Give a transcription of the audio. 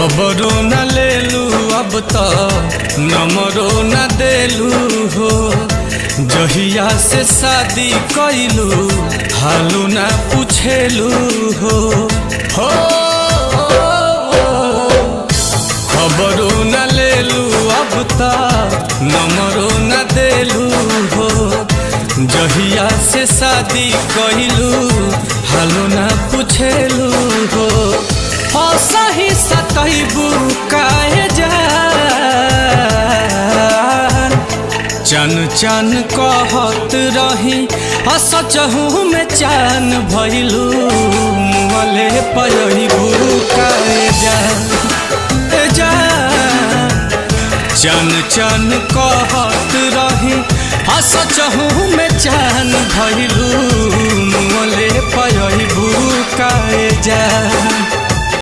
खबरो न लेलू अब तो नंबरो न देलू हो। जहिया से शादी कैलू हालू न पूछेलू हो। खबरो न लेलू अब तो नंबरो न देलू हो। जहिया से शादी कैलू हालू न पूछेलू हो। सही सतैबू काहे जान चन चन कहत रही सचहू में चान भइलू मुँहले पयबू काहे जान चन चन कहत रही सचहू में चान भइलू मुँहले पयबू काहे जान।